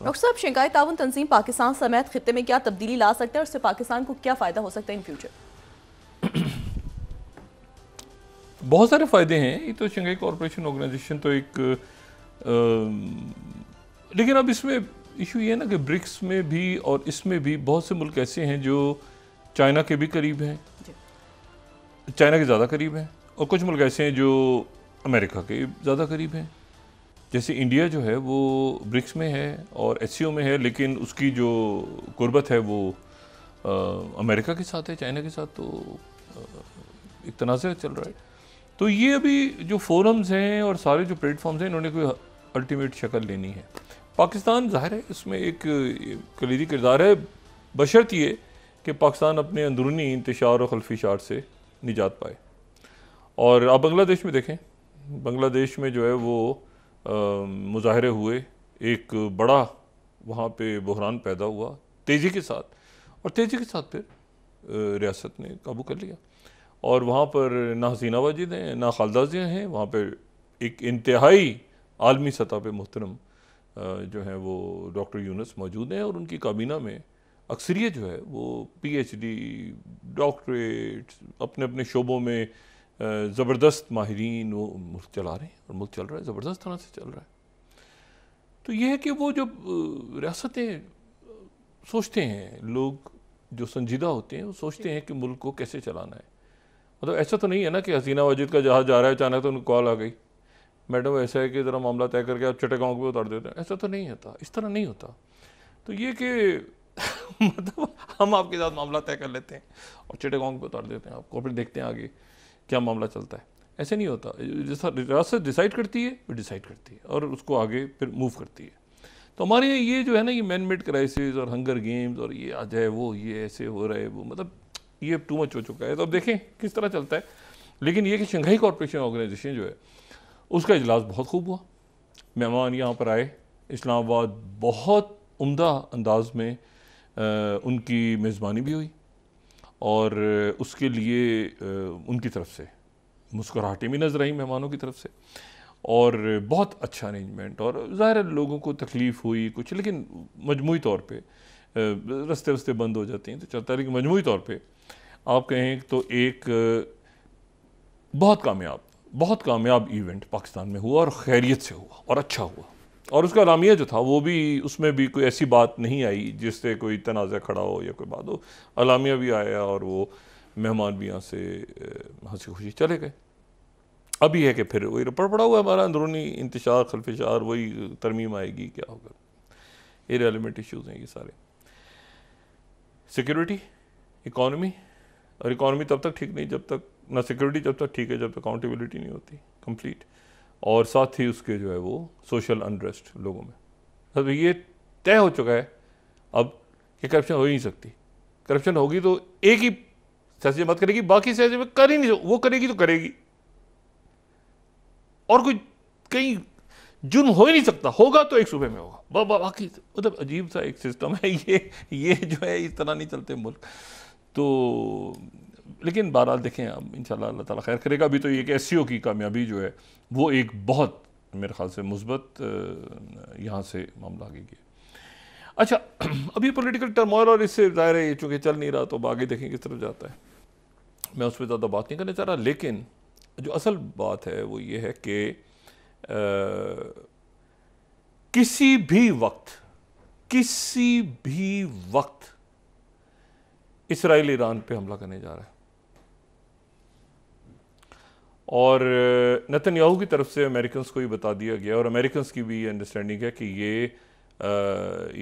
Doctor साहब, Shanghai ताउन तंजीम पाकिस्तान समेत खित्ते में क्या तब्दीली ला सकते हैं और उससे पाकिस्तान को क्या फ़ायदा हो सकता है इन फ्यूचर? बहुत सारे फ़ायदे हैं। ये तो शंघाई कॉरपोरेशन ऑर्गेनाइजेशन तो एक लेकिन अब इसमें इशू ये है ना कि ब्रिक्स में भी और इसमें भी बहुत से मुल्क ऐसे हैं जो चाइना के भी करीब हैं, चाइना के ज़्यादा करीब हैं, और कुछ मुल्क ऐसे हैं जो अमेरिका के ज़्यादा करीब हैं। जैसे इंडिया जो है वो ब्रिक्स में है और एससीओ में है, लेकिन उसकी जो कुर्बत है वो अमेरिका के साथ है, चाइना के साथ तो एक तनाज़ा चल रहा है। तो ये अभी जो फोरम्स हैं और सारे जो प्लेटफॉर्म्स हैं, इन्होंने कोई अल्टीमेट शक्ल लेनी है। पाकिस्तान ज़ाहिर है इसमें एक कलीदी किरदार है, बशर्ते ये कि पाकिस्तान अपने अंदरूनी इंतशार और खल्फिशार से निजात पाए। और आप बांग्लादेश में देखें, बांग्लादेश में जो है वो मुजाहरे हुए, एक बड़ा वहाँ पे बहरान पैदा हुआ तेज़ी के साथ, और तेज़ी के साथ फिर रियासत ने काबू कर लिया। और वहाँ पर ना हसीना वाजिद हैं ना खालदाजियाँ हैं, वहाँ पर एक इंतहाई आलमी सतह पे मोहतरम जो हैं वो डॉक्टर यूनुस मौजूद हैं, और उनकी काबीना में अक्सरियत जो है वो PhD, डॉक्टरेट, अपने अपने शोबों में ज़बरदस्त माहिरीन वो मुल्क चला रहे हैं, और मुल्क चल रहा है, ज़बरदस्त तरह से चल रहा है। तो ये है कि वो जब रियासतें सोचते हैं, लोग जो संजीदा होते हैं वो सोचते हैं कि मुल्क को कैसे चलाना है। मतलब ऐसा तो नहीं है ना कि हसीना वाजिद का जहाज़ जा रहा है, अचानक तो उनको कॉल आ गई, मैडम ऐसा है कि ज़रा मामला तय करके आप चट्टागांव को उतार देते हैं। ऐसा तो नहीं होता, इस तरह नहीं होता। तो ये कि मतलब हम आपके साथ मामला तय कर लेते हैं और चट्टागांव को उतार देते हैं आपको, फिर देखते हैं आगे क्या मामला चलता है। ऐसे नहीं होता। जैसा रियासत डिसाइड करती है वो डिसाइड करती है और उसको आगे फिर मूव करती है। तो हमारे ये जो है ना, ये मैन मेड क्राइसिस और हंगर गेम्स और ये आ जाए वो ये ऐसे हो रहा है वो, मतलब ये टू मच हो चुका है। तो अब देखें किस तरह चलता है। लेकिन ये कि शंघाई कॉरपोरेशन ऑर्गेनाइजेशन जो है उसका इजलास बहुत खूब हुआ, मेहमान यहाँ पर आए, इस्लामाबाद बहुत उम्दा अंदाज में उनकी मेज़बानी भी हुई, और उसके लिए उनकी तरफ से मुस्कुराहटें भी नजर आई मेहमानों की तरफ से, और बहुत अच्छा अरेंजमेंट। और ज़ाहिर है लोगों को तकलीफ़ हुई कुछ, लेकिन मजमूई तौर पे रस्ते वस्ते बंद हो जाते हैं तो चलता है, लेकिन मजमूई तौर पे आप कहें तो एक बहुत कामयाब इवेंट पाकिस्तान में हुआ, और खैरियत से हुआ और अच्छा हुआ। और उसका अलामिया जो था वो भी, उसमें भी कोई ऐसी बात नहीं आई जिससे कोई तनाज़ा खड़ा हो या कोई बात हो। अलामिया भी आया और वो मेहमान भी यहाँ से हंसी खुशी चले गए। अभी है कि फिर वही रपड़ पड़ा हुआ है हमारा अंदरूनी इंतशार खल्फिशार, वही तरमीम आएगी क्या होगा। इररिलेवेंट इश्यूज़ हैं ये सारे। सिक्योरिटी, इकॉनमी, और इकॉनमी तब तक ठीक नहीं जब तक ना, सिक्योरिटी जब तक ठीक है जब तक अकाउंटेबिलिटी नहीं होती कंप्लीट, और साथ ही उसके जो है वो सोशल अनरेस्ट लोगों में। तो ये तय हो चुका है अब कि करप्शन हो ही नहीं सकती। करप्शन होगी तो एक ही सियासी जमात करेगी, बाकी सियासी में कर ही नहीं, वो करेगी तो करेगी, और कोई कहीं जुर्म हो ही नहीं सकता, होगा तो एक सूबे में होगा, बाकी मतलब अजीब सा एक सिस्टम है ये जो है, इस तरह नहीं चलते मुल्क। तो लेकिन बहरहाल देखें, अब इंशाल्लाह अल्लाह ताला खैर करेगा। अभी तो ये कि एससीओ की कामयाबी जो है वो एक बहुत मेरे ख्याल से मुस्बत यहाँ से मामला आगे गया। अच्छा, अब ये पॉलिटिकल टर्मोइल और इससे ज़ाहिर है चूँकि चल नहीं रहा तो अब आगे देखें किस तरफ जाता है, मैं उस पर ज़्यादा बात नहीं करना चाह रहा। लेकिन जो असल बात है वो ये है कि किसी भी वक्त इसराइल ईरान पे हमला करने जा रहा है, और नेतन्याहू की तरफ से अमेरिकन्स को ये बता दिया गया, और अमेरिकन्स की भी ये अंडरस्टैंडिंग है कि ये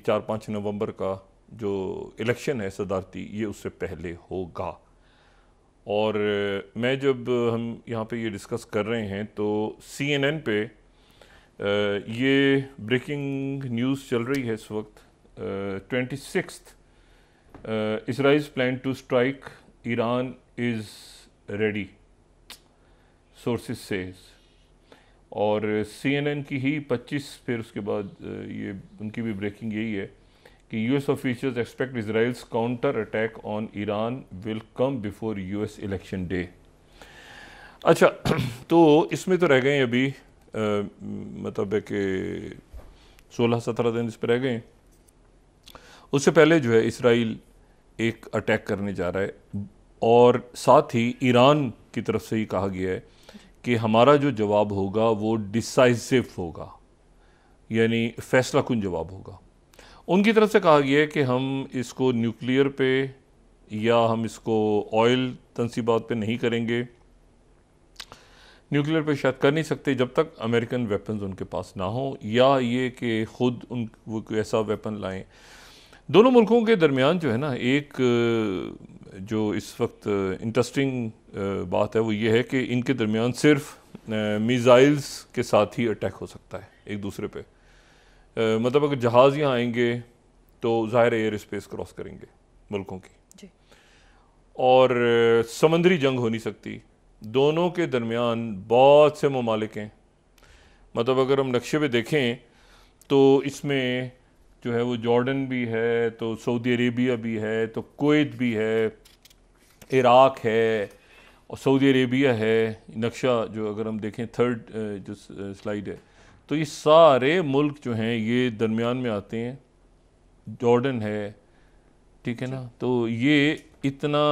4-5 नवंबर का जो इलेक्शन है सदारती, ये उससे पहले होगा। और मैं जब हम यहाँ पे ये डिस्कस कर रहे हैं तो CNN पे ये ब्रेकिंग न्यूज़ चल रही है इस वक्त, 26 Israel's plan to strike Iran is ready, sources says. और CNN की ही 25 फिर उसके बाद ये उनकी भी ब्रेकिंग यही है कि US officials expect Israel's counter attack on Iran will come before US election day. अच्छा, तो इसमें तो रह गए अभी मतलब है कि 16-17 दिन इस पर रह गए। उससे पहले जो है इसराइल एक अटैक करने जा रहा है और साथ ही ईरान की तरफ से ही कहा गया है कि हमारा जो जवाब होगा वो डिसाइसिव होगा, यानी फैसला कुन जवाब होगा। उनकी तरफ से कहा गया है कि हम इसको न्यूक्लियर पे या हम इसको ऑयल तंसीबात पे नहीं करेंगे, न्यूक्लियर पे शायद कर नहीं सकते जब तक अमेरिकन वेपन्स उनके पास ना हो, या ये कि ख़ुद वो कोई ऐसा वेपन लाएं। दोनों मुल्कों के दरमियान जो है ना, एक जो इस वक्त इंटरेस्टिंग बात है वो ये है कि इनके दरमियान सिर्फ मिसाइल्स के साथ ही अटैक हो सकता है एक दूसरे पे। मतलब अगर जहाज़ यहाँ आएंगे तो ज़ाहिर एयर स्पेस क्रॉस करेंगे मुल्कों की जी। और समंदरी जंग हो नहीं सकती। दोनों के दरमियान बहुत से ममालिक हैं। मतलब अगर हम नक्शे पे देखें तो इसमें जो है वो जॉर्डन भी है, तो सऊदी अरेबिया भी है, तो कुवैत भी है, इराक है और सऊदी अरेबिया है। नक्शा जो अगर हम देखें थर्ड जो स्लाइड है, तो ये सारे मुल्क जो हैं ये दरमियान में आते हैं। जॉर्डन है, ठीक है ना, तो ये इतना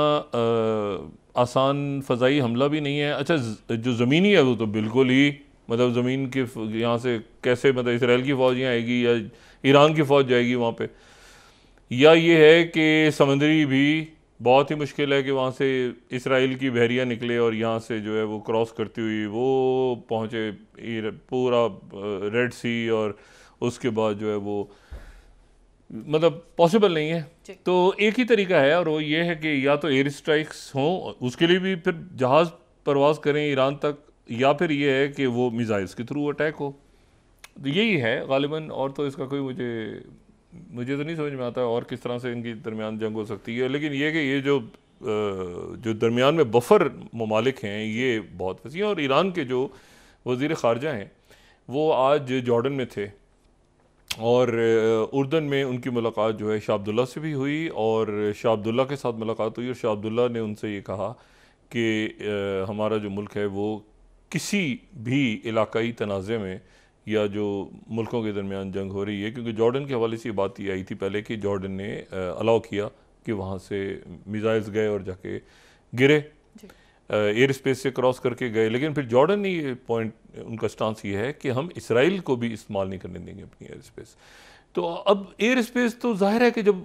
आसान फ़ज़ाई हमला भी नहीं है। अच्छा, जो ज़मीनी है वो तो बिल्कुल ही, मतलब ज़मीन के यहाँ से कैसे, मतलब इसराइल की फ़ौज यहाँ आएगी या ईरान की फ़ौज जाएगी वहाँ पे, या ये है कि समुद्री भी बहुत ही मुश्किल है कि वहाँ से इसराइल की बहरिया निकले और यहाँ से जो है वो क्रॉस करती हुई वो पहुँचे पूरा रेड सी, और उसके बाद जो है वो मतलब पॉसिबल नहीं है। तो एक ही तरीका है और वो ये है कि या तो एयर स्ट्राइक्स हों, उसके लिए भी फिर जहाज़ परवाज़ करें ईरान तक, या फिर ये है कि वो मिसाइल्स के थ्रू अटैक हो। तो यही है गालिबन, और तो इसका कोई मुझे तो नहीं समझ में आता है और किस तरह से इनकी दरमियान जंग हो सकती है। लेकिन ये कि ये जो दरमियान में बफर ममालिक हैं ये बहुत वसी हैं। और ईरान के जो वज़ीर ख़ारजा हैं वो आज जॉर्डन में थे और उर्दन में उनकी मुलाकात जो है शाह अब्दुल्ला से भी हुई, और शाह अब्दुल्ला के साथ मुलाकात हुई और शाह अब्दुल्ला ने उनसे ये कहा कि हमारा जो मुल्क है वो किसी भी इलाकाई तनाज़े में या जो मुल्कों के दरमियान जंग हो रही है, क्योंकि जॉर्डन के हवाले से ये बात ये आई थी पहले कि जॉर्डन ने अलाउ किया कि वहाँ से मिसाइल्स गए और जाके गिरे, एयर स्पेस से क्रॉस करके गए। लेकिन फिर जॉर्डन ने ये पॉइंट, उनका स्टांस ये है कि हम इसराइल को भी इस्तेमाल नहीं करने देंगे अपनी एयर स्पेस। तो अब एयर स्पेस तो जाहिर है कि जब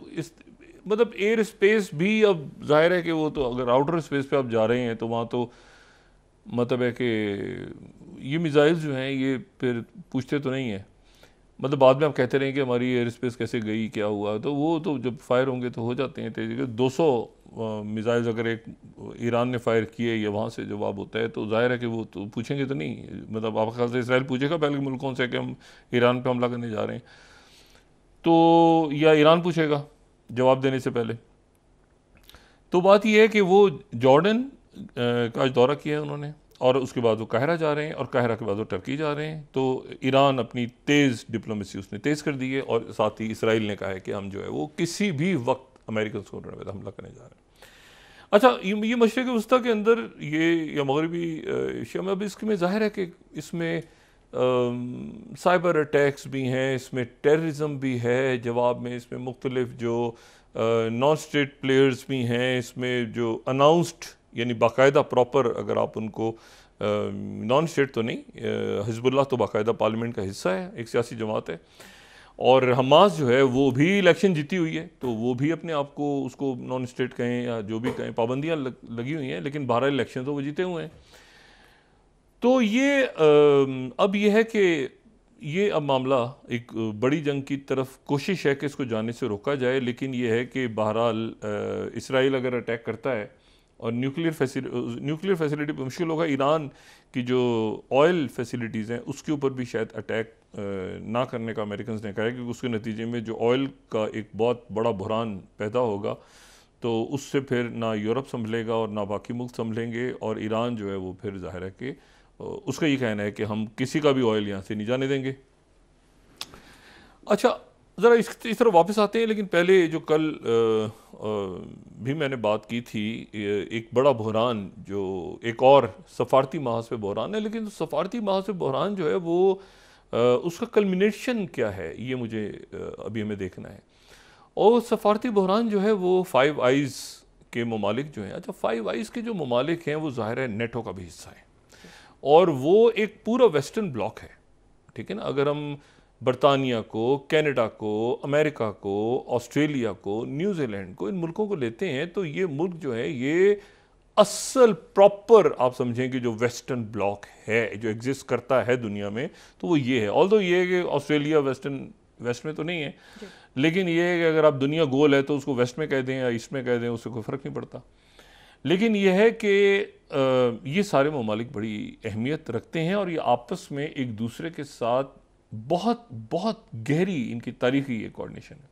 मतलब एयर स्पेस भी अब जाहिर है कि वो तो अगर आउटर स्पेस पे आप जा रहे हैं तो वहाँ तो मतलब है कि ये मिसाइल्स जो हैं ये फिर पूछते तो नहीं है। मतलब बाद में आप कहते रहें कि हमारी एयर स्पेस कैसे गई, क्या हुआ, तो वो तो जब फायर होंगे तो हो जाते हैं तेजी के। 200 मिसाइल्स अगर एक ईरान ने फायर किए या वहाँ से जवाब होता है तो जाहिर है कि वो तो पूछेंगे तो नहीं। मतलब आपके ख्याल से इसराइल पूछेगा पहले मुल्कों से कि हम ईरान पे हमला करने जा रहे हैं, तो या ईरान पूछेगा जवाब देने से पहले? तो बात यह है कि वो जॉर्डन का दौरा किया है उन्होंने, और उसके बाद वो काहिरा जा रहे हैं, और काहिरा के बाद वो टर्की जा रहे हैं। तो ईरान अपनी तेज़ डिप्लोमेसी उसने तेज़ कर दी है, और साथ ही इसराइल ने कहा है कि हम जो है वो किसी भी वक्त अमेरिकन को हमला करने जा रहे हैं। अच्छा, ये मशरिक़ वस्ता के अंदर ये या मगरबी एशिया में अब इसमें ज़ाहिर है कि इसमें साइबर अटैक्स भी हैं, इसमें टेररिज्म भी है जवाब में, इसमें मुख्तलिफ जो नॉन स्टेट प्लेयर्स भी हैं, इसमें जो अनाउंस्ड यानी बाकायदा प्रॉपर, अगर आप उनको नॉन स्टेट तो नहीं, हिजबुल्लाह तो बाकायदा पार्लियामेंट का हिस्सा है, एक सियासी जमात है, और हमास जो है वो भी इलेक्शन जीती हुई है, तो वो भी अपने आप को उसको नॉन स्टेट कहें या जो भी कहें, पाबंदियाँ लगी हुई हैं, लेकिन 12 इलेक्शन तो वो जीते हुए हैं। तो ये अब ये है कि ये अब मामला एक बड़ी जंग की तरफ कोशिश है कि इसको जाने से रोका जाए। लेकिन ये है कि बहरहाल इसराइल अगर अटैक करता है और न्यूक्लियर फैसिलिटी पर मुश्किल होगा। ईरान की जो ऑयल फैसिलिटीज़ हैं उसके ऊपर भी शायद अटैक ना करने का अमेरिकन ने कहा है, क्योंकि उसके नतीजे में जो ऑयल का एक बहुत बड़ा बहरान पैदा होगा, तो उससे फिर ना यूरोप संभलेगा और ना बाकी मुल्क संभलेंगे, और ईरान जो है वो फिर जाहिर है कि उसका ये कहना है कि हम किसी का भी ऑयल यहाँ से नहीं जाने देंगे। अच्छा, ज़रा इस तरफ वापस आते हैं, लेकिन पहले जो कल भी मैंने बात की थी, एक बड़ा बहरान जो एक और सफारती महाज पे बहरान है, लेकिन सफारती महाज पे बहरान जो है वो उसका कल्मिनेशन क्या है, ये मुझे अभी हमें देखना है। और सफारती बहरान जो है वो फाइव आइज़ के ममालिक जो हैं, अच्छा फाइव आइज़ के जो ममालिक हैं वो ज़ाहिर है नेटो का भी हिस्सा है और वो एक पूरा वेस्टर्न ब्लॉक है, ठीक है ना। अगर हम बरतानिया को, कनाडा को, अमेरिका को, ऑस्ट्रेलिया को, न्यूजीलैंड को, इन मुल्कों को लेते हैं तो ये मुल्क जो है ये असल प्रॉपर आप समझें कि जो वेस्टर्न ब्लॉक है जो एग्जिस्ट करता है दुनिया में, तो वो ये है। ऑल्दो ये है कि ऑस्ट्रेलिया वेस्ट में तो नहीं है, लेकिन ये है कि अगर आप दुनिया गोल है तो उसको वेस्ट में कह दें या ईस्ट में कह दें, उससे कोई फ़र्क नहीं पड़ता। लेकिन यह है कि ये सारे ममालिक बड़ी अहमियत रखते हैं और ये आपस में एक दूसरे के साथ बहुत बहुत गहरी इनकी तारीखी ये कोऑर्डिनेशन है।